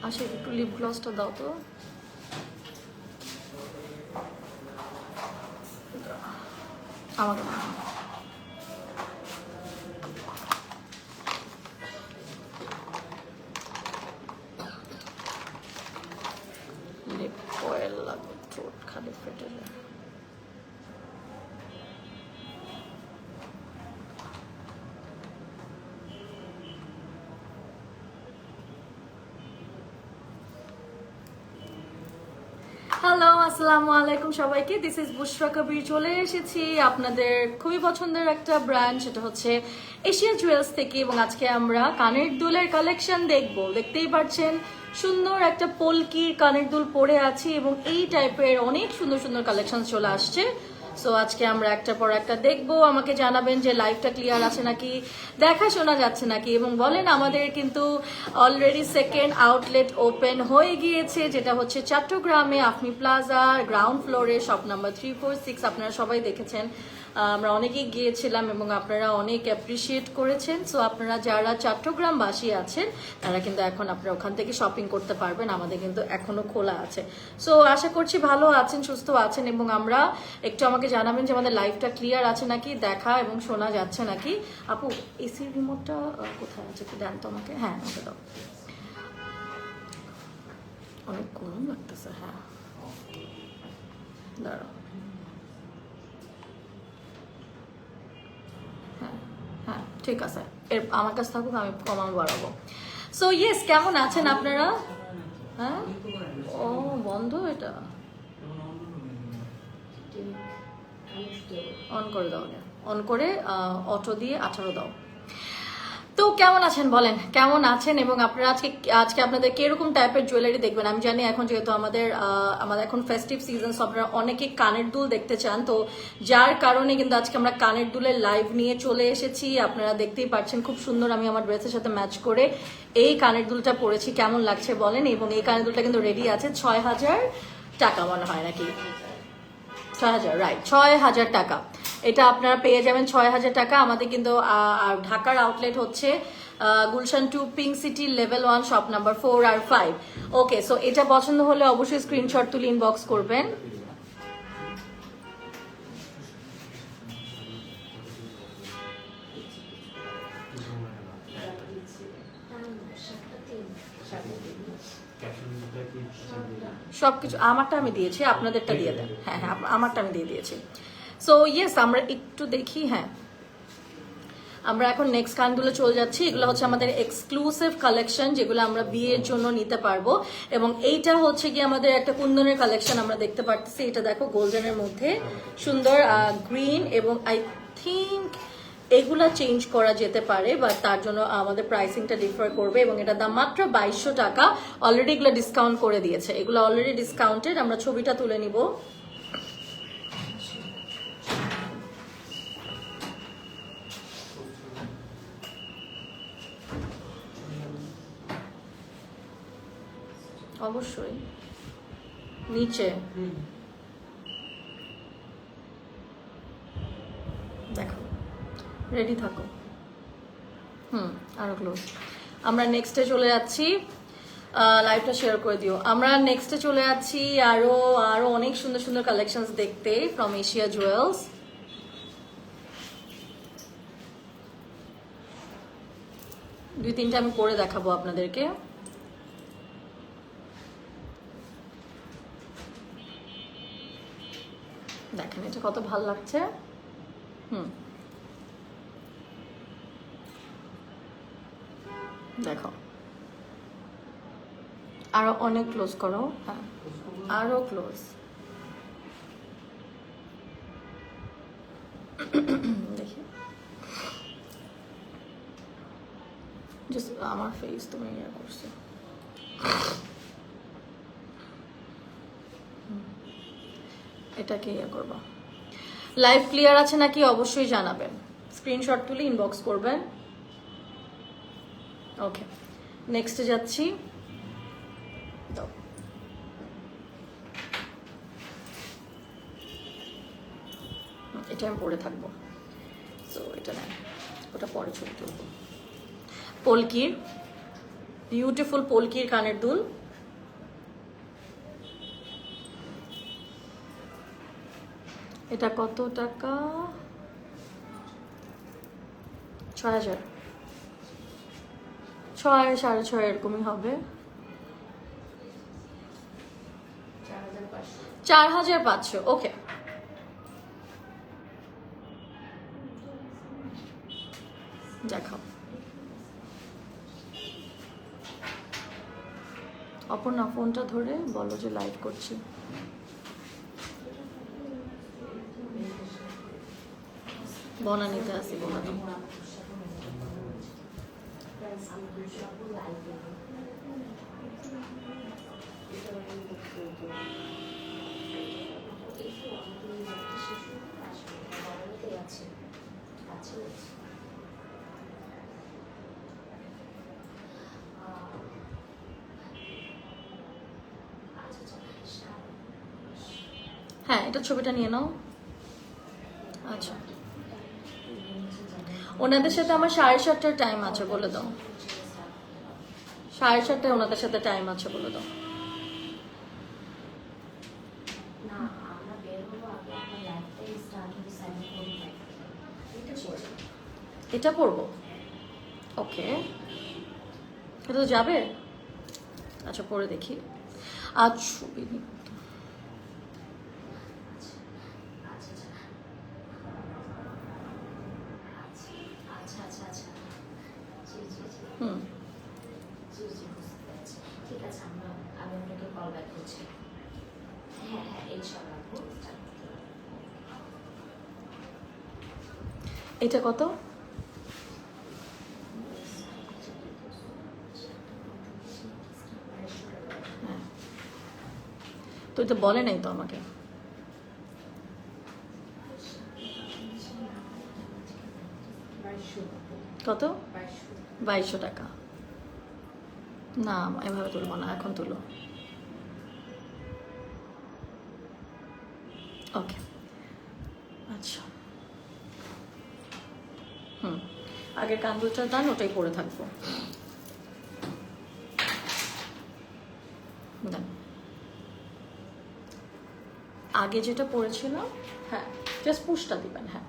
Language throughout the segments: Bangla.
আচ্ছা একটু লিপ গ্লসটা দাও তো। আমাকে না, লিপ অয়েল লাগবে, ঠোঁট খালি ফেটে যায়। হ্যালো, আসসালামু আলাইকুম সবাইকে। দিস ইজ বুশরা কবির। চলে এসেছি আপনাদের খুবই পছন্দের একটা ব্র্যান্ড, সেটা হচ্ছে এশিয়া জুয়েলস থেকে। এবং আজকে আমরা কানের দুলের কালেকশন দেখবো। দেখতেই পাচ্ছেন সুন্দর একটা পলকির কানের দুল পরে আছি এবং এই টাইপের অনেক সুন্দর সুন্দর কালেকশন চলে আসছে। সো আজকে আমরা একটা পর একটা দেখবো। আমাকে জানাবেন যে লাইভটা ক্লিয়ার আছে নাকি, দেখা শোনা যাচ্ছে নাকি, এবং বলেন আমাদের কিন্তু অলরেডি সেকেন্ড আউটলেট ওপেন হয়ে গিয়েছে, যেটা হচ্ছে চট্টগ্রামে আফমি প্লাজা গ্রাউন্ড ফ্লোরে শপ নাম্বার 346। আপনারা সবাই দেখেছেন, আমরা অনেকেই গিয়েছিলাম এবং আপনারা অনেক অ্যাপ্রিসিয়েট করেছেন। সো আপনারা যারা চট্টগ্রামবাসী আছেন তারা কিন্তু এখন আপনারা ওখান থেকে শপিং করতে পারবেন, আমাদের কিন্তু এখনো খোলা আছে। সো আশা করছি ভালো আছেন, সুস্থ আছেন, এবং আমরা একটু আমাকে জানাবেন যে আমাদের লাইভটা ক্লিয়ার আছে নাকি, দেখা এবং শোনা যাচ্ছে নাকি। আপু এসির রিমোটটা কোথায় আছে একটু দেন তো আমাকে। হ্যাঁ আমাকে দাও, অনেক গরম লাগতেছে। হ্যাঁ দাঁড়াও, হ্যাঁ ঠিক আছে, এর আমার কাছে থাকুক, আমি কমানো বাড়াবো। সো ইয়েস, কেমন আছেন আপনারা? হ্যাঁ, ও বন্ধ এটা, অন করে দাও, অন করে অটো দিয়ে 18 দাও। তো কেমন আছেন বলেন, কেমন আছেন? এবং আপনারা আজকে আজকে আপনাদের কিরকম টাইপের জুয়েলারি দেখবেন আমি জানি। এখন যেহেতু আমাদের এখন ফেস্টিভ সিজন, আপনারা অনেকে কানের দুল দেখতে চান, তো যার কারণে কিন্তু আজকে আমরা কানের দুলের লাইভ নিয়ে চলে এসেছি। আপনারা দেখতেই পাচ্ছেন খুব সুন্দর, আমি আমার ড্রেসের সাথে ম্যাচ করে এই কানের দুলটা পরেছি, কেমন লাগছে বলেন। এবং এই কানের দুলটা কিন্তু রেডি আছে 6000 টাকা মনে হয় নাকি, 6000, রাইট, 6000 টাকা। এটা আপনারা পেয়ে যাবেন 6000 টাকা। আমাদের কিন্তু ঢাকার আউটলেট হচ্ছে Gulshan 2 pink city level 1 shop number 4 আর 5। ওকে, সো এটা পছন্দ হলে অবশ্যই স্ক্রিনশট তুলে ইনবক্স করবেন। সবকিছু আমারটা আমি দিয়েছি, আপনাদেরটা দিয়ে দেন। হ্যাঁ হ্যাঁ, আমারটা আমি দিয়ে দিয়েছি। সো ইয়েস, আমরা একটু দেখি। হ্যাঁ, আমরা এখন নেক্সট কানগুলো চলে যাচ্ছি। এগুলো হচ্ছে আমাদের এক্সক্লুসিভ কালেকশন, যেগুলো আমরা বিয়ের জন্য নিতে পারবো। এবং এইটা হচ্ছে কি আমাদের একটা কুন্দনের কালেকশন, আমরা দেখতে পাচ্ছি। এটা দেখো গোল্ডেনের মধ্যে সুন্দর গ্রিন, এবং আই থিঙ্ক এগুলা চেঞ্জ করা যেতে পারে, বাট তার জন্য আমাদের প্রাইসিংটা ডিফার করবে। এবং এটার দাম মাত্র 2200 টাকা। অলরেডি এগুলো ডিসকাউন্ট করে দিয়েছে, এগুলো অলরেডি ডিসকাউন্টেড। আমরা ছবিটা তুলে নিব। অবশ্যই নিচে দেখো, রেডি থাকো। আরো ক্লোজ। আমরা নেক্সটে চলে যাচ্ছি, লাইভটা শেয়ার করে দিও। আমরা নেক্সটে চলে যাচ্ছি আরো আরো অনেক সুন্দর সুন্দর কালেকশনস দেখতে ফ্রম এশিয়া জুয়েলস। দুই তিনটা আমি পরে দেখাবো আপনাদেরকে। দেখেন এটা কত ভালো লাগছে। দেখো, আরো অনেক ক্লোজ করো। হ্যাঁ, আরো ক্লোজ। দেখি, জাস্ট আমার ফেস তুমি ইয়ে করছো। এটাকে ইয়ে করবো। লাইভ ক্লিয়ার আছে নাকি অবশ্যই জানাবেন, স্ক্রিনশট তুলে ইনবক্স করবেন। ওকে, নেক্সটে যাচ্ছি। এটা আমি পরে থাকবো, তো এটা নেন, ওটা পরে ছবি তুলবো। পলকির বিউটিফুল পোলকির কানের দুল। এটা কত টাকা? 6000, 6 6.5 এরকমই হবে। 4500। ওকে, দেখাও। অপর্ণা ফোনটা ধরে বলো যে লাইভ করছি। বনানীতে আসি, বনানী। হ্যাঁ, এটা ছবিটা নিয়ে নাও। আচ্ছা, ওনাদের সাথে আমার 7:30টার টাইম আছে, বলে দাও। 7:30টায় ওনাদের সাথে টাইম আছে, বলে দাও। এটা পড়বো? ওকে, এটা তো যাবে। আচ্ছা, পরে দেখি। আজ ছবি এটা কত? তুই তো বলে নাই তো আমাকে। কত? 2200 টাকা। না, এভাবে তুলবো না, এখন তুলো। ওকে, আচ্ছা। আগের কান্দুলটা দান, ওটাই পরে থাকবো। দেন, আগে যেটা পরেছিলাম, হ্যাঁ, জাস্ট পুশটা দিবেন। হ্যাঁ,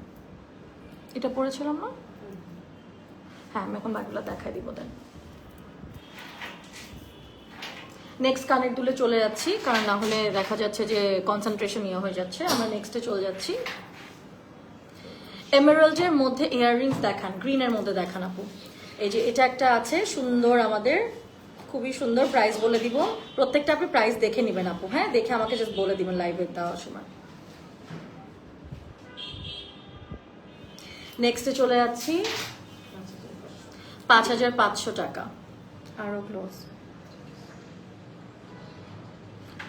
এটা পরেছিলাম না? হ্যাঁ, আমি এখন বাকিগুলো দেখাই দিব। দেন, নেক্সট কানের দুলে চলে যাচ্ছি, কারণ না হলে দেখা যাচ্ছে যে কনসেন্ট্রেশন ইয়ে হয়ে যাচ্ছে। আমরা নেক্সটে চলে যাচ্ছি। এমারাল্ডের মধ্যে ইয়াররিংস দেখান, গ্রিনের মধ্যে দেখান আপু। এই যে এটা একটা আছে সুন্দর, আমাদের খুবই সুন্দর। প্রাইস বলে দিব, প্রত্যেকটা আপনি প্রাইস দেখে নেবেন আপু। হ্যাঁ, দেখে আমাকে জাস্ট বলে দিবেন লাইভে দেওয়ার সময়। নেক্সটে চলে যাচ্ছি। 5500 টাকা। আরো ক্লোজ,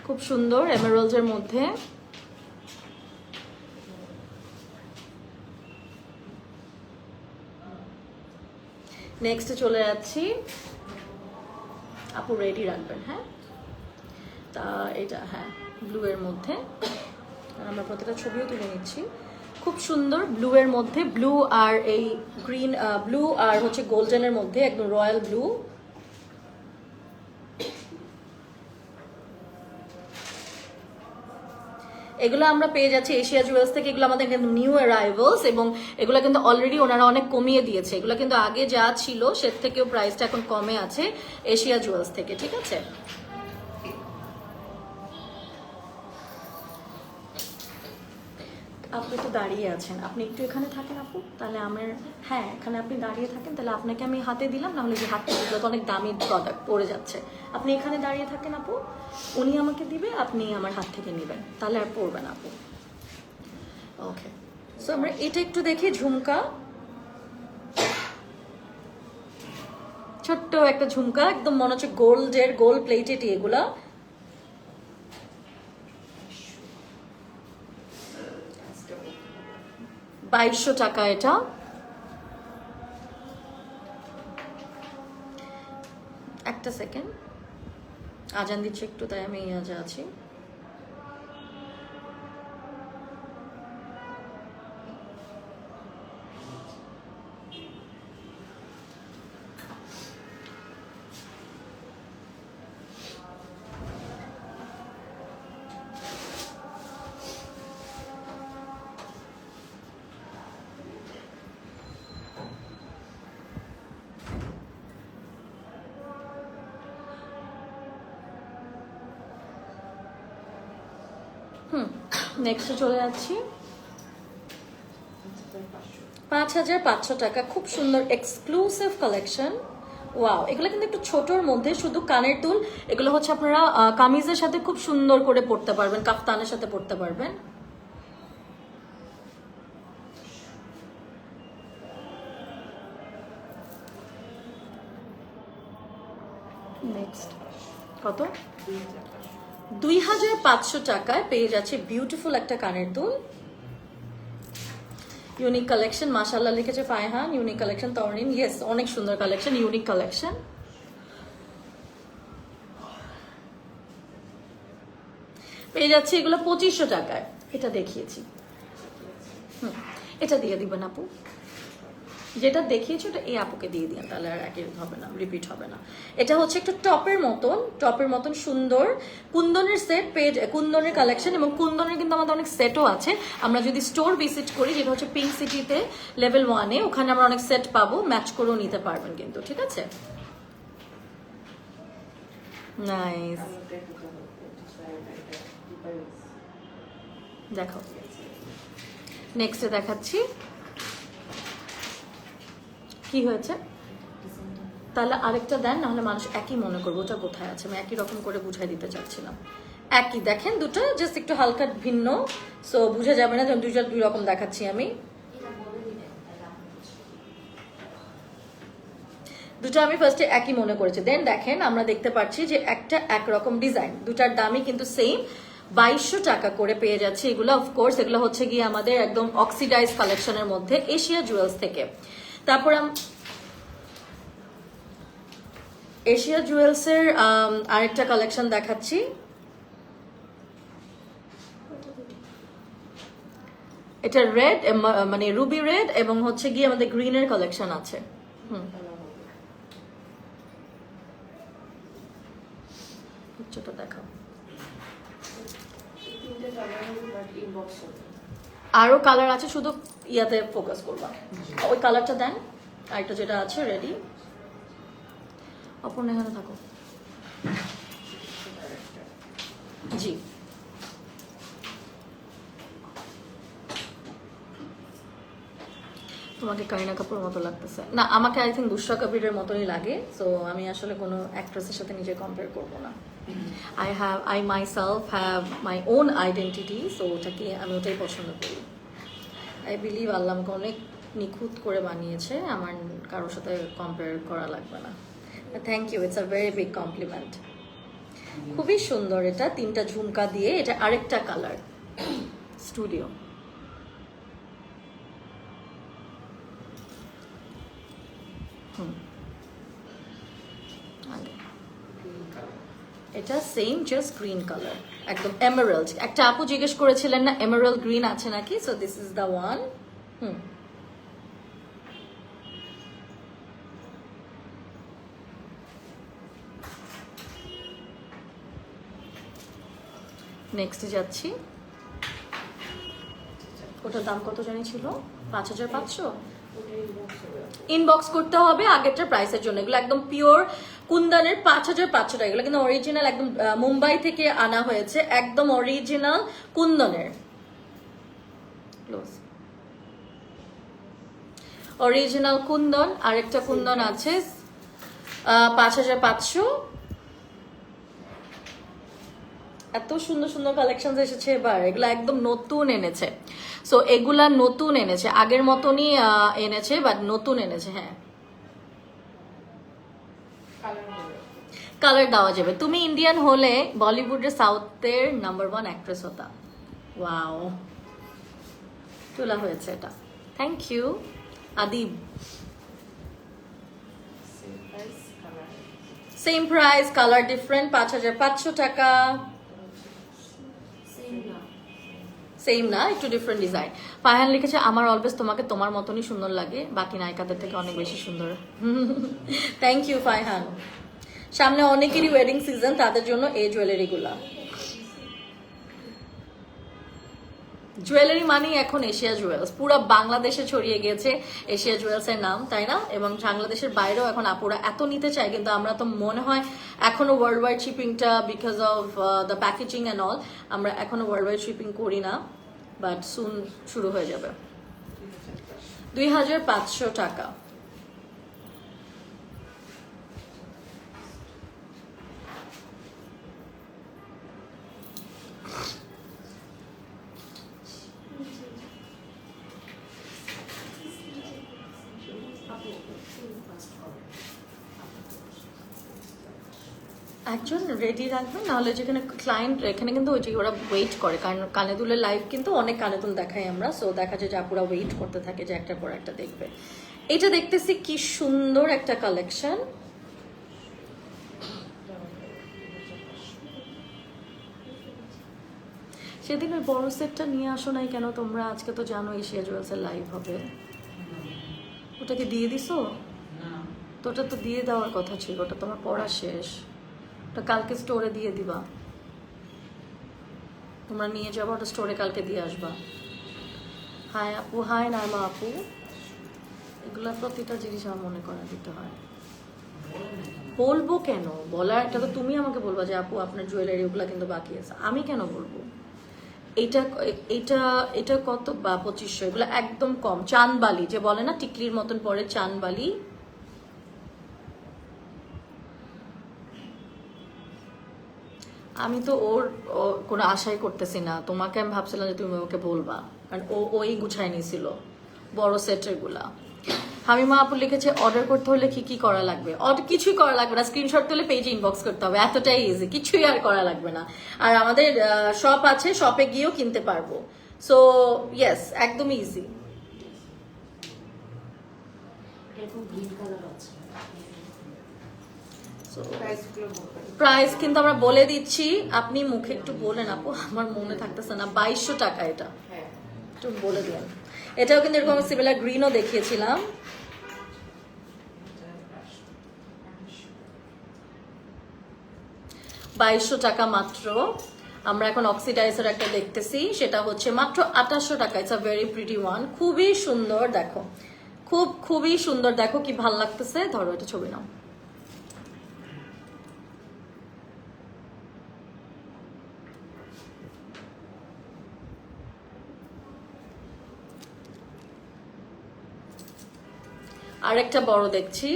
খুব সুন্দর এমারাল্ডের মধ্যে। নেক্সটে চলে যাচ্ছি। আপু রেডি রাখবেন। হ্যাঁ, তা এটা হ্যাঁ ব্লু এর মধ্যে, আমরা প্রত্যেকটা ছবিও তুলে নিচ্ছি। খুব সুন্দর ব্লু এর মধ্যে, ব্লু আর এই গ্রিন, ব্লু আর হচ্ছে গোল্ডেনের মধ্যে, একদম রয়্যাল ব্লু। এগুলো আমরা পেয়ে যাচ্ছি এশিয়া জুয়েলস থেকে। এগুলো আমাদের কিন্তু নিউ অ্যারাইভালস, এবং এগুলো কিন্তু অলরেডি ওনারা অনেক কমিয়ে দিয়েছে। এগুলো কিন্তু আগে যা ছিল সে থেকেও প্রাইসটা এখন কমে আছে এশিয়া জুয়েলস থেকে। ঠিক আছে, আপনি তো দাঁড়িয়ে আছেন, আপনি একটু এখানে থাকেন আপু, তাহলে আমার, হ্যাঁ এখানে আপনি দাঁড়িয়ে থাকেন, তাহলে আপনাকে আমি হাতে দিলাম, নাহলে যে হাতটা দিলে তো অনেক দামি প্রোডাক্ট পড়ে যাচ্ছে। আপনি এখানে দাঁড়িয়ে থাকেন আপু, উনি আমাকে দিবে, আপনি আমার হাত থেকে নেবেন, তাহলে আর পড়বেন আপু। ওকে, সো আমরা এটা একটু দেখি। ঝুমকা, ছোট্ট একটা ঝুমকা, একদম মনে হচ্ছে গোল্ডের, গোল্ড প্লেটেড। এগুলা 2200 টাকা। এটা একটা সেকেন্ড, আজান দিচ্ছে একটু, তাই আমি আজা আছি। নেক্সটে চলে যাচ্ছি 5500 টাকা, খুব সুন্দর এক্সক্লুসিভ কালেকশন। ওয়াও, এগুলো কিন্তু একটু ছোটর মধ্যে, শুধু কানের দুল। এগুলো হচ্ছে আপনারা কামিজের সাথে খুব সুন্দর করে পরতে পারবেন, কাফতানের সাথে পরতে পারবেন। নেক্সট কত? 2500 টাকায় পেয়ে যাচ্ছে বিউটিফুল একটা কানের দুল। ইউনিক কালেকশন, মাশাআল্লাহ লিখেছে ফায়হান। ইউনিক কালেকশন তরনিন, ইয়েস অনেক সুন্দর কালেকশন, ইউনিক কালেকশন। পেয়ে যাচ্ছে এগুলো 2500 টাকায়। এটা দেখিয়েছি, এটা দিয়ে দিবেন আপু, যেটা দেখিয়েছি ওটা এই আপুকে দিয়ে দিন, তাহলে আর একই হবে না, রিপিট হবে না। এটা হচ্ছে একটু টপের মতন সুন্দর কুন্দনের সেট, পেজ কুন্দনের কালেকশন, এবং কুন্দনের কিন্তু আমাদের অনেক সেটও আছে। আমরা যদি স্টোর ভিজিট করি, যেটা হচ্ছে পিঙ্ক সিটিতে লেভেল 1-এ, ওখানে আমরা অনেক সেট পাবো, ম্যাচ করেও নিতে পারবেন কিন্তু, ঠিক আছে? নাইস, দেখো নেক্সটে দেখাচ্ছি কি হয়েছে। তাহলে আরেকটা দেন, নাহলে মানুষ একই মনে করবো ওটা কোথায় আছে। আমি একই রকম করে বুঝাই দিতে চাচ্ছিলাম। একই দেখেন, দুটো জাস্ট একটু হালকা ভিন্ন, সো বুঝে যাবে না যেমন দুইটা দুই রকম দেখাচ্ছি আমি। দুটো আমি ফার্স্টে একই মনে করেছি, দেন দেখেন আমরা দেখতে পাচ্ছি যে একটা একরকম ডিজাইন, দুটার দামই কিন্তু সেম। 2200 টাকা করে পেয়ে যাচ্ছে এগুলো। অফকোর্স এগুলো হচ্ছে গিয়ে আমাদের একদম অক্সিডাইজ কালেকশনের মধ্যে, এশিয়া জুয়েলস থেকে। তারপর এশিয়া জুয়েলসের আরেকটা কালেকশন দেখাচ্ছি। এটা রেড, মানে রুবি রেড, এবং হচ্ছে গিয়ে আমাদের গ্রিনের কালেকশন আছে। উচ্চটা দেখাও। আরো কালার আছে, শুধু ইয়াতে ফোকাস করবা। ওই কালারটা দেন, আরেকটা যেটা আছে রেডি। অপর্ণা এখানে থাকো। জি, তোমাকে কারিনা কাপুর মতো লাগতেছে না, আমাকে আই থিঙ্ক বুশরা কবিরের মতনই লাগে। সো আমি আসলে কোনো অ্যাক্ট্রেসের সাথে নিজে কম্পেয়ার করবো না। I myself have my own identity, so ওটাকে আমি ওটাই পছন্দ করি। আই বিলিভ আল্লাহ আমাকে অনেক নিখুঁত করে বানিয়েছে, আমার কারোর সাথে কম্পেয়ার করা লাগবে না। Thank you, it's a very big compliment. খুবই সুন্দর এটা, 3টা ঝুমকা দিয়ে। এটা আরেকটা কালার, স্টুডিও। এটা সেম, জাস্ট গ্রিন কালার, একদম এমারাল্ড। একটা আপু জিজ্ঞেস করেছিলেন না এমারাল্ড গ্রিন আছে নাকি, so this is the one. নেক্সটে যাচ্ছি। ওটার দাম কত জানি ছিল? 5500। ইনবক্স করতে হবে আগেরটার প্রাইসের জন্য। এগুলো একদম পিওর কুন্দনের 5500 টাকা। এগুলো কিন্তু অরিজিনাল, একদম মুম্বাই থেকে আনা হয়েছে, একদম অরিজিনাল কুন্দনের। অরিজিনাল কুন্দন। আরেকটা কুন্দন আছে 5500। এত সুন্দর সুন্দর কালেকশন এসেছে এবার, এগুলা একদম নতুন এনেছে। সো এগুলা নতুন এনেছে, আগের মতনই এনেছে, বাট নতুন এনেছে। হ্যাঁ, কালার দেওয়া যাবে। তুমি ইন্ডিয়ান হলে বলিউডের সাউথের নাম্বার 1 অ্যাক্ট্রেস হতা। ওয়াও, তোলা হয়েছে এটা। Thank you Adib. Same price, colour different. 5500 টাকা। সেম না, একটু ডিফারেন্ট ডিজাইন। ফারহান লিখেছে আমার অলওয়েজ তোমাকে তোমার মতনই সুন্দর লাগে, বাকি নায়িকাদের থেকে অনেক বেশি সুন্দর। Thank you Farhan. সামনে অনেকেরই ওয়েডিং সিজন, তাদের জন্য এই জুয়েলারিগুলা। জুয়েলারি মানি এখন এশিয়া জুয়েলস, পুরো বাংলাদেশে ছড়িয়ে গিয়েছে এশিয়া জুয়েলস এর নাম, তাই না? এবং বাংলাদেশের বাইরেও এখন আপুরা এত নিতে চায়, কিন্তু আমরা তো মনে হয় এখনো ওয়ার্ল্ড ওয়াইড শিপিংটা because of the packaging and all, আমরা এখনো ওয়ার্ল্ড ওয়াইড শিপিং করি না, বাট সুন শুরু হয়ে যাবে। 2500 টাকা। একজন রেডি রাখবেন, নাহলে যেখানে ক্লায়েন্ট এখানে কিন্তু ওই যে ওরা ওয়েট করে, কারণ কানে দুলের লাইভ কিন্তু অনেক কানে দুল দেখাই আমরা, সো দেখা যায় যে আপুরা ওয়েট করতে থাকে যে একটার পর একটা দেখবে। এটা দেখতেছি কি সুন্দর একটা কালেকশন, সেদিন ওই বড় সেটটা নিয়ে আসো নাই কেন তোমরা? আজকে তো জানো এশিয়া জুয়েলসের লাইভ হবে, ওটাকে দিয়ে দিছো? তো ওটা তো দিয়ে দেওয়ার কথা ছিল, ওটা তোমার পড়া শেষ, ওটা কালকে স্টোরে দিয়ে দিবা, তোমরা নিয়ে যাবো ওটা স্টোরে, কালকে দিয়ে আসবা। হাই আপু, হাই নাইমা আপু, এগুলা প্রতিটা জিনিস আমার মনে করা দিতে হয়। বলবো কেন? বলার এটা তো তুমি আমাকে বলবা যে আপু আপনার জুয়েলারি ওগুলা কিন্তু বাকি আছে, আমি কেন বলবো? এটা এটা এটা কত? বা 2500, এগুলো একদম কম। চানবালি যে বলে না টিকলির মতন পরে, চানবালি। আমি তো ওর কোনো আশাই করতেছি না, তোমাকে আমি ভাবছিলাম যে তুমি ওকে বলবা, কারণ ওই গুছাই নিয়েছিল বড় সেটের গুলা। হামিমা আপু লিখেছে অর্ডার করতে হলে কি কি করা লাগবে? অর্ডার কিছুই করা লাগবে না, স্ক্রিনশট তুলে পেজে ইনবক্স করতে হবে, এতটাই ইজি, কিছুই আর করা লাগবে না। আর আমাদের শপ আছে, শপে গিয়েও কিনতে পারবো, সো ইয়েস, একদম ইজি। প্রাইস কিন্তু আমরা বলে দিচ্ছি, আপনি মুখে একটু বলেন আপু, আমার মনে থাকতেছে না। 2200 টাকা এটা, একটু বলে দেন। এটাও কিন্তু এরকম সিমিলার গ্রিনও দেখিয়েছিলাম। টাকা মাত্র। আমরা এখন অক্সিডাইজার একটা দেখতেছি, সেটা হচ্ছে মাত্র 2800 টাকা। It's a very pretty one, খুবই সুন্দর, দেখো খুবই সুন্দর, দেখো কি ভাল লাগতেছে। ধরো এটা ছবি নাও। আরেকটা বড় দেখছি,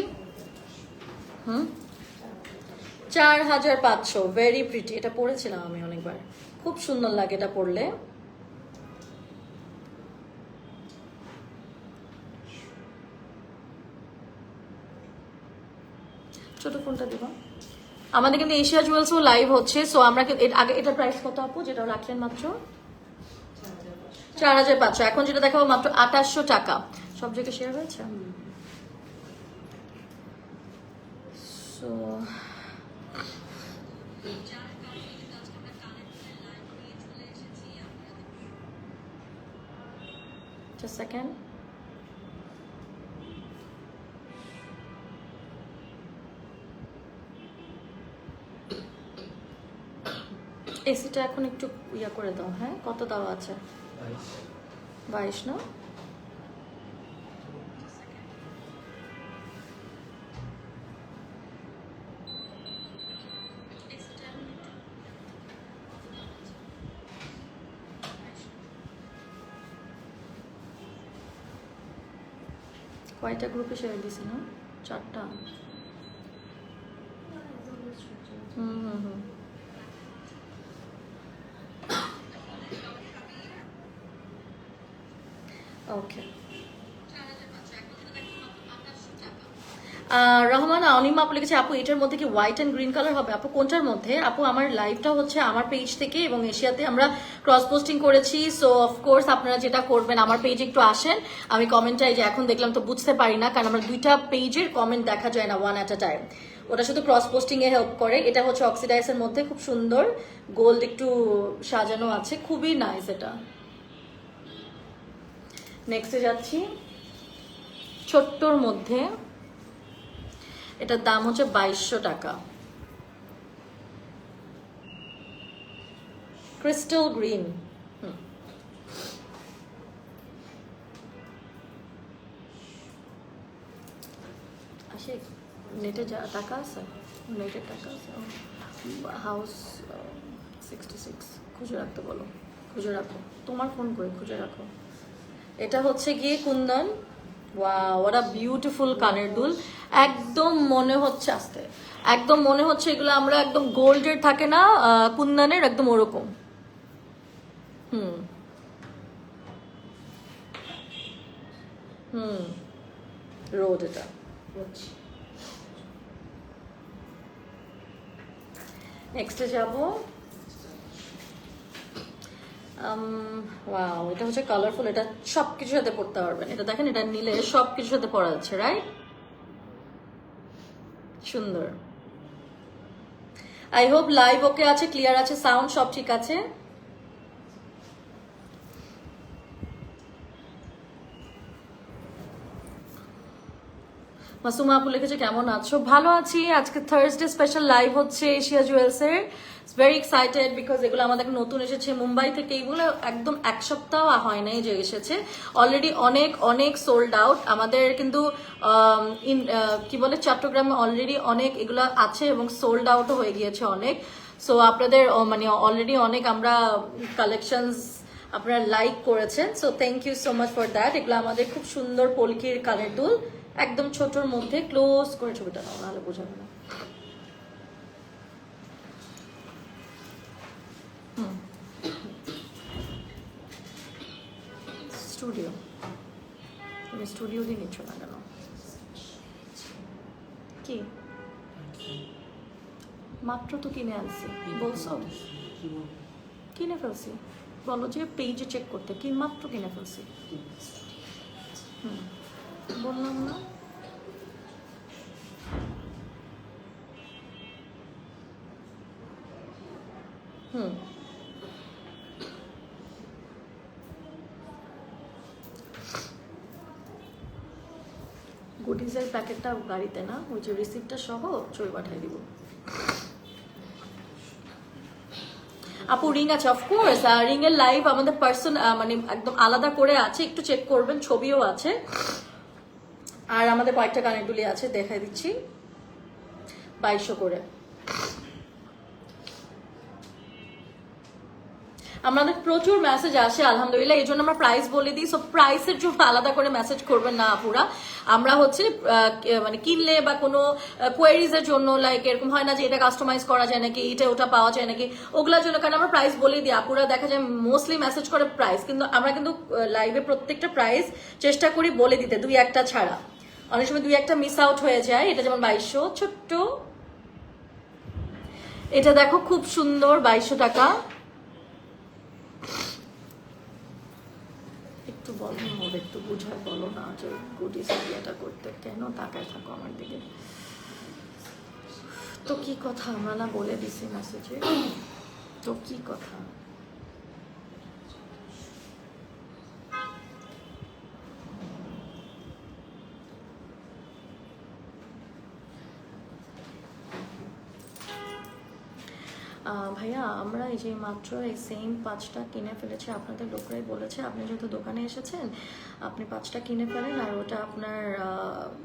4500, ভেরি প্রিটি। এটা পরেছিলাম আমি অনেকবার, খুব সুন্দর লাগে এটা পরলে। ছোট ফোনটা দিব। আমাদের কিন্তু এশিয়া জুয়েলসও লাইভ হচ্ছে, সো আমরা আগে এটা প্রাইস কত আপু যেটা রাখলেন? মাত্র 4500। এখন যেটা দেখাবো মাত্র 2800 টাকা। সব জায়গায় শেয়ার হয়েছে। So just a second. এসিটা এখন একটু ইয়া করে দাও। হ্যাঁ, কত দাও আছে? 22 না? কয়টা গ্রুপে শেয়ার দিছি না? 4টা। ওকে। রহমান অনিমা আপু লিখেছে আপু এটার মধ্যে কি হোয়াইট অ্যান্ড গ্রিন কালার হবে? আপু কোনটার মধ্যে? আপু আমার লাইভটা হচ্ছে আমার পেজ থেকে, এবং এশিয়াতে আমরা ক্রস পোস্টিং করেছি, সো অফকোর্স আপনারা যেটা করবেন আমার পেজে একটু আসেন। আমি কমেন্টটা এই যে এখন দেখলাম তো বুঝতে পারি না, কারণ আমার 2টা পেজের কমেন্ট দেখা যায় না ওয়ান অ্যাট আ টাইম, ওটা শুধু ক্রস পোস্টিং এ হেল্প করে। এটা হচ্ছে অক্সিডাইজের মধ্যে, খুব সুন্দর গোল্ড একটু সাজানো আছে, খুবই নাইস এটা। নেক্সটে যাচ্ছি, ছোট্টর মধ্যে, এটার দাম হচ্ছে 2200 টাকা। Crystal green. আশিক নেটে টাকা আছে, নেটের টাকা আছে। হাউস 66 খুঁজে রাখতে বলো, খুঁজে রাখো, তোমার ফোন করে খুঁজে রাখো। এটা হচ্ছে গিয়ে Kundan. Wow, what a beautiful কানের দুল। একদম মনে হচ্ছে আস্তে, একদম মনে হচ্ছে এগুলো আমরা একদম গোল্ডের থাকে না কুন্দনের, একদম ওরকম। হুম হুম, রোড এটা। নেক্সটে যাবো। ওয়াও, এটা হচ্ছে কালারফুল, এটা সব কিছুর সাথে পড়তে পারবেন। এটা দেখেন, এটা নিলে সব কিছুর সাথে পরা যাচ্ছে, রাইট? সুন্দর। আই হোপ লাইভ ওকে আছে, ক্লিয়ার আছে, সাউন্ড সব ঠিক আছে। মাসুমা আপু লিখেছে কেমন আছো? ভালো আছি। আজকে থার্সডে স্পেশাল লাইভ হচ্ছে এশিয়া জুয়েলসের। ভেরি এক্সাইটেড বিকজ এগুলো আমাদের নতুন এসেছে মুম্বাই থেকে। এগুলো একদম এক সপ্তাহ হয় নাই যে এসেছে, অলরেডি অনেক অনেক সোল্ড আউট। আমাদের কিন্তু কি বলে চট্টগ্রামে অলরেডি অনেক এগুলো আছে এবং সোল্ড আউটও হয়ে গিয়েছে অনেক। সো আপনাদের মানে অলরেডি অনেক আমরা কালেকশনস আপনারা লাইক করেছেন, so thank you so much for that. এগুলো আমাদের খুব সুন্দর পলকির কানের দুল, একদম ছোটর মধ্যে। ক্লোজ করে ছবিটা নাও, নাহলে বোঝাবে না। স্টুডিও, তুমি স্টুডিও দিয়ে নিচ্ছ না কেন? কি মাত্র তো কিনে আনছি বলছো, কিনে ফেলছি। বলো যে পেজে চেক করতে, কি মাত্র কিনে ফেলছি। বললাম না? হুম, গুডিজের প্যাকেটটা গাড়িতে না, ওই যে রিসিপ্টটা সহ ছবি পাঠিয়ে দিব। আপু রিং আছে, অফকোর্স রিং এর লাইভ আমাদের পার্সন মানে একদম আলাদা করে আছে, একটু চেক করবেন, ছবিও আছে। আর আমাদের কয়েকটা কানের দুলি আছে, দেখাই দিচ্ছি। 2200 করে। আমাদের প্রচুর মেসেজ আসে আলহামদুলিল্লাহ, এই জন্য আমরা প্রাইস বলে দিই। সো প্রাইসের জন্য আলাদা করে মেসেজ করবেন না আপুরা। আমরা হচ্ছে মানে কিনলে বা কোনো কোয়ারিজ এর জন্য, লাইক এরকম হয় না যে এটা কাস্টমাইজ করা যায় নাকি, এটা ওটা পাওয়া যায় নাকি, ওগুলোর জন্য কারণ আমরা প্রাইস বলে দিই। আপুরা দেখা যায় মোস্টলি মেসেজ করে প্রাইস, কিন্তু আমরা কিন্তু লাইভে প্রত্যেকটা প্রাইস চেষ্টা করি বলে দিতে, দুই একটা ছাড়া। অনেক সময় দুই একটা মিস আউট হয়ে যায়। এটা যেমন 2200 ছোট্ট, এটা দেখো খুব সুন্দর, 2200 টাকা। একটু বলো না, ওদের একটু বুঝায় বলো না যে গুডিস এটা করতে, কেন তাকায় থাকো আমার দিকে। তো কি কথা, আমরা না বলে দিছি মেসেজে, তো কি কথা। ভাইয়া আমরা এই যে মাত্র এই সেম 5টা কিনে ফেলেছি, আপনাদের লোকরাই বলেছে আপনি যেহেতু দোকানে এসেছেন আপনি 5টা কিনে ফেলেন আর ওটা আপনার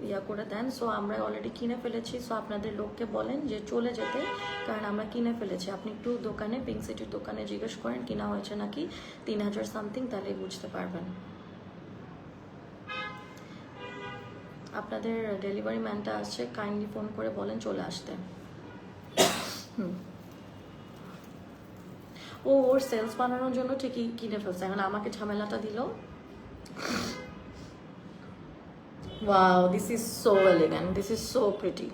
ইয়া করে দেন। সো আমরা অলরেডি কিনে ফেলেছি, সো আপনাদের লোককে বলেন যে চলে যেতে, কারণ আমরা কিনে ফেলেছি। আপনি একটু দোকানে, পিঙ্ক সিটির দোকানে জিজ্ঞেস করেন কিনা হয়েছে নাকি, 3000 সামথিং, তাহলে বুঝতে পারবেন। আপনাদের ডেলিভারি ম্যানটা আসছে, কাইন্ডলি ফোন করে বলেন চলে আসতে। ও ওর সেলস বানানোর জন্য ঠিকই কিনে ফেলছে, এখন আমাকে ঝামেলাটা দিল। Wow, this is so elegant, this is so pretty.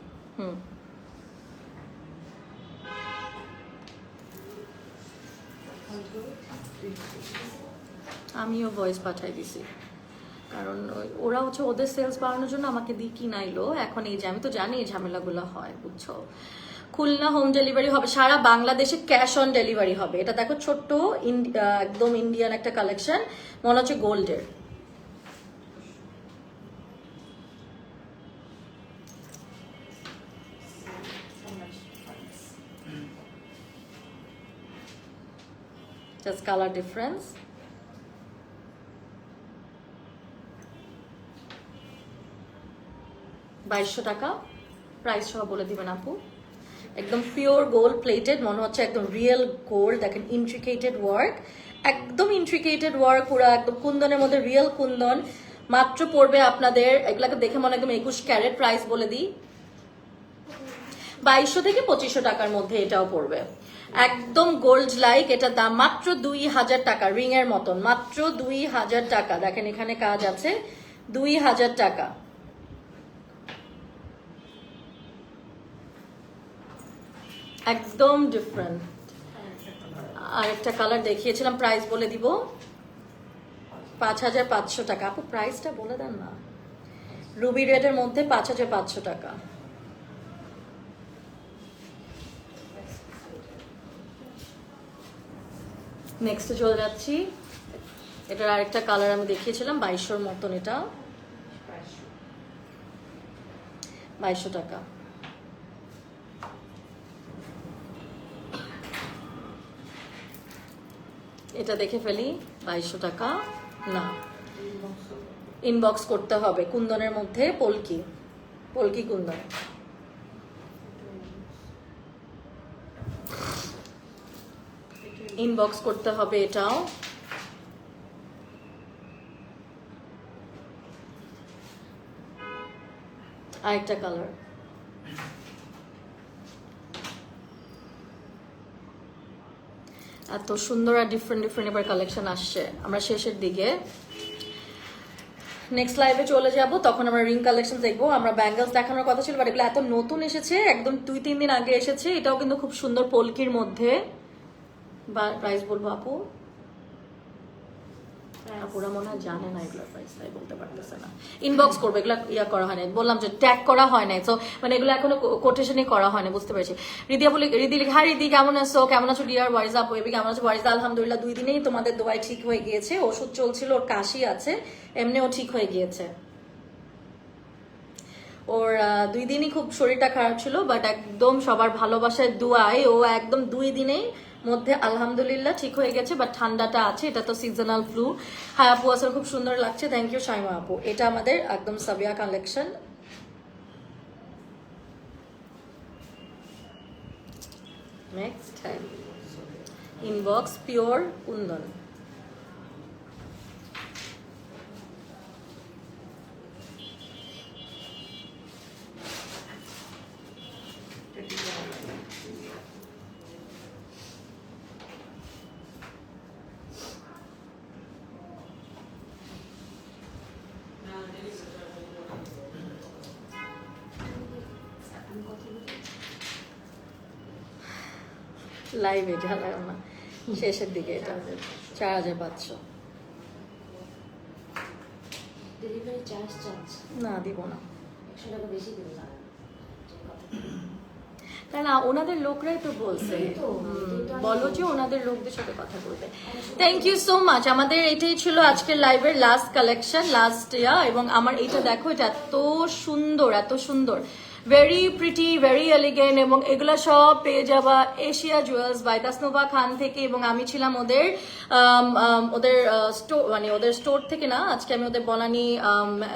আমিও ভয়েস পাঠাই দিছি, কারণ ওরা হচ্ছে ওদের সেলস বাড়ানোর জন্য আমাকে দিয়ে কিনাইলো। এখন এই যে আমি তো জানি এই ঝামেলাগুলো হয়, বুঝছো। খুলনা হোম ডেলিভারি হবে, সারা বাংলাদেশে ক্যাশ অন ডেলিভারি হবে। এটা দেখো ছোট্ট, একদম ইন্ডিয়ান একটা কালেকশন, মনে হচ্ছে গোল্ডের। Just colour difference. 2200 টাকা, প্রাইস সহ বলে দিবেন আপু। একদম পিওর গোল্ড প্লেটেড, মনে হচ্ছে একদম রিয়েল গোল্ড। দেখেন ইন্ট্রিকেটেড ওয়ার্ক, একদম ইন্ট্রিকেটেড ওয়ার্ক, পুরো একদম কুন্দনের মধ্যে রিয়েল কুন্দন। মাত্র পড়বে আপনাদের, এগুলাকে দেখে মনে একদম 21 ক্যারেট। প্রাইস বলে দিই 2200 থেকে 2500 টাকার মধ্যে এটাও পড়বে। একদম গোল্ড লাইক, এটার দাম মাত্র 2000 টাকা, রিং এর মতন, মাত্র 2000 টাকা। দেখেন এখানে কাজ আছে, 2000 টাকা। একদম ডিফারেন্ট। আরেকটা কালার দেখিয়েছিলাম, প্রাইস বলে দিব 5500 টাকা। আপু প্রাইসটা বলে দেন না। রুবি রেডের মধ্যে 5500 টাকা। নেক্সটে চলে যাচ্ছি। এটার আরেকটা কালার আমি দেখিয়েছিলাম 2200 মতন, এটা 2200 টাকা। এটা দেখে ফেলি, 2200 টাকা না, ইনবক্স করতে হবে। কুন্দনের মধ্যে পলকি, পলকি কুন্দন। ইনবক্স করতে হবে এটাও। আরেকটা কালার, এত সুন্দর আর ডিফারেন্ট ডিফারেন্ট এবার কালেকশন আসছে। আমরা শেষের দিকে নেক্সট লাইভে চলে যাব, তখন আমরা রিং কালেকশন দেখবো। আমরা ব্যাঙ্গেলস দেখানোর কথা ছিল, বাট এগুলো এত নতুন এসেছে, একদম 2-3 দিন আগে এসেছে। এটাও কিন্তু খুব সুন্দর পলকির মধ্যে। প্রাইস বলবো আপু, আপুরা মনে হয় জানে না এগুলোর প্রাইস, তাই বলতে পারতেছে না। ইনবক্স করবো, এগুলো ইয়া করা হয় না, বললাম যে ট্যাগ করা হয় না, তো মানে এগুলো এখনো কোটেশনই করা হয় না, বুঝতে পেরেছি। রিদিয়া বলি, রিদি হ্যাঁ রিদি কেমন আছো, কেমন আছো ডিয়ার ওয়ারিজা আপু, এবি কেমন আছো ওয়ারিজা? আলহামদুলিল্লাহ, 2 দিনেই তোমাদের দোয়ায় ঠিক হয়ে গিয়েছে। ওষুধ চলছিল, ওর কাশি আছে, এমনিও ঠিক হয়ে গিয়েছে। ওর 2 দিনই খুব শরীরটা খারাপ ছিল, বাট একদম সবার ভালোবাসায় দোয়ায় ও একদম 2 দিনেই মধ্যে আলহামদুলিল্লাহ ঠিক হয়ে গেছে। বাট ঠান্ডাটা আছে, এটা তো সিজনাল ফ্লু। হ্যাঁ আপু আসলে খুব সুন্দর লাগছে, থ্যাংক ইউ শাইমা আপু। এটা আমাদের একদম Sabiya collection. Next time inbox pure kundan. লাইভে ঢালাও না, শেষের দিকে এটা 4500। ডেলিভারি চার্জ না দিব না, 100 টাকা বেশি দিন না। তাই না, ওনাদের লোকরাই তো বলছে, বলো যে ওনাদের লোকদের সাথে কথা বলবে। Thank you so much. আমাদের এটাই ছিল আজকের লাইভের লাস্ট কালেকশন, লাস্ট ইয়া। এবং আমার এটা দেখো, এটা এত সুন্দর, এত সুন্দর, ভেরি প্রিটি, ভেরি এলিগেন্ট। এবং এগুলো সব পেয়ে যাবা এশিয়া জুয়েলস বাই তাসনুভা খান থেকে। এবং আমি ছিলাম ওদের স্টোর, মানে ওদের স্টোর থেকে না, আজকে আমি ওদের বনানী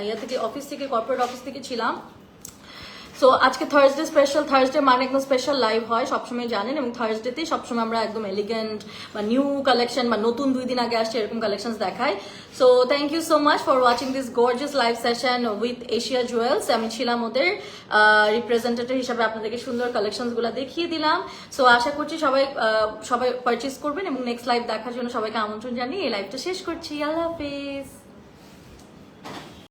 ইয়া থেকে, অফিস থেকে, কর্পোরেট অফিস থেকে ছিলাম। সো আজকে থার্সডে স্পেশাল, থার্সডে মানে একদম স্পেশাল লাইভ হয় সবসময় জানেন, এবং থার্সডেতেই সবসময় আমরা একদম এলিগেন্ট বা নিউ কালেকশন বা নতুন 2 দিন আগে আসছে এরকম কালেকশন দেখাই। So thank you so much for watching this gorgeous live session with Asia Jewels. আমি ছিলাম ওদের রিপ্রেজেন্টেটিভ হিসাবে, আপনাদেরকে সুন্দর কালেকশনসগুলো দেখিয়ে দিলাম। সো আশা করছি সবাই পারচেস করবেন, এবং নেক্সট লাইভ দেখার জন্য সবাইকে আমন্ত্রণ জানিয়ে এই লাইভটা শেষ করছি। আল্লাহ হাফিজ।